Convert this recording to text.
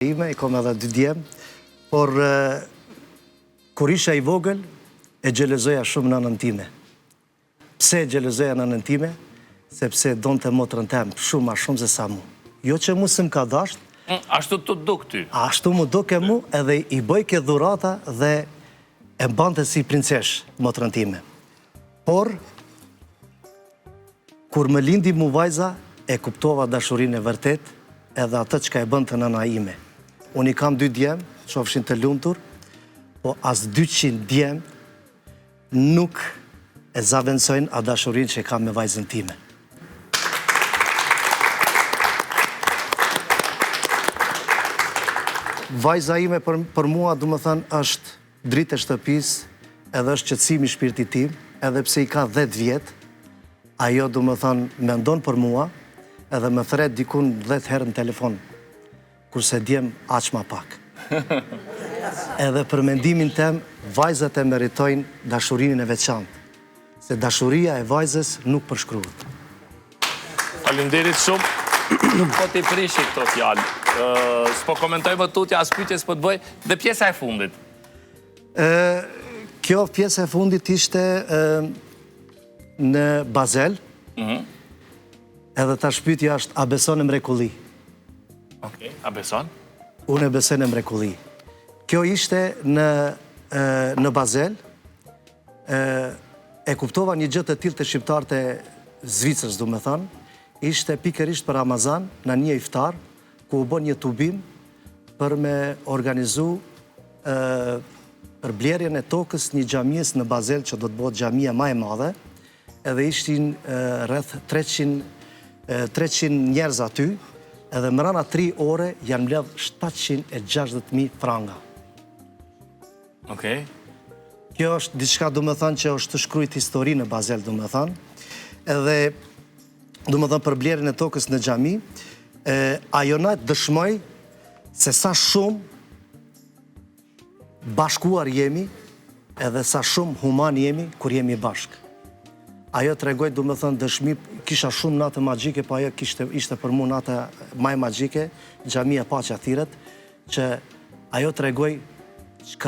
ime, I kom edhe 2 djemë, por kur isha I vogël, e gjelëzoja shumë nënën time. Pse e gjelëzoja nënën time? Sepse donë të motrën tem shumë ma shumë se sa mu. Jo që mu së më ka dasht. Ashtu të duk ty? Ashtu mu duke mu edhe I bëj ke dhurata dhe e mbante si princesh motrën time. Por, kur më lindi mu vajza, e kuptova dashurinë e vërtet edhe atë që ka e bënd të nëna ime. Unë I kam 2 djemë, qofshin të lumtur, po as 200 djemë nuk e zavendësojnë a dashurinë që kam me vajzën time. Vajza ime për mua, du më thënë, është dritë e shtëpis, edhe është qëtësimi shpirtit tim, edhe pse I ka 10 vjetë, ajo, du më thënë, me ndonë për mua, edhe më thret dikun 10 herë në telefon, kurse djem aq ma pak. Edhe për mendimin tem, vajzat e meritojnë dashurinë e veçantë, se dashuria e vajzës nuk përshkruhet. Faleminderit shumë. Nuk po t'i prishi këto fjallë. S'po komentoj më tutja, as pyetje s'po të bëj, dhe pjesa e fundit. Kjo pjesa e fundit ishte në Bazel, edhe ta shpytja është, a beson në mrekulli? Okej, a beson? Unë e besoj në mrekulli. Kjo ishte në Bazel, e kuptova një gjë të tillë të shqiptarët e Zvicrës, du me thënë, ishte pikërisht për Ramazan, në një iftar, ku u bën një tubim për me organizu për blerjen e tokës një xhamisë në Bazel, që do të bëhet xhamia më e madhe, edhe ishtin rreth 300 njerëz aty, edhe më rana 3 ore janë mbledh 760.000 franga. Okej. Kjo është diçka, du me thënë, që është të shkrujt histori në Bazel, du me thënë, edhe du me thënë për blerjen e tokës në xhami, ajo najtë dëshmoj se sa shumë bashkuar jemi, edhe sa shumë human jemi kur jemi bashkë. Ajo të regoj, du me thënë, dëshmi, kisha shumë natë magjike, po ajo ishte për mu natë maj magjike, xhamia Paqja Thirrët, që ajo të regoj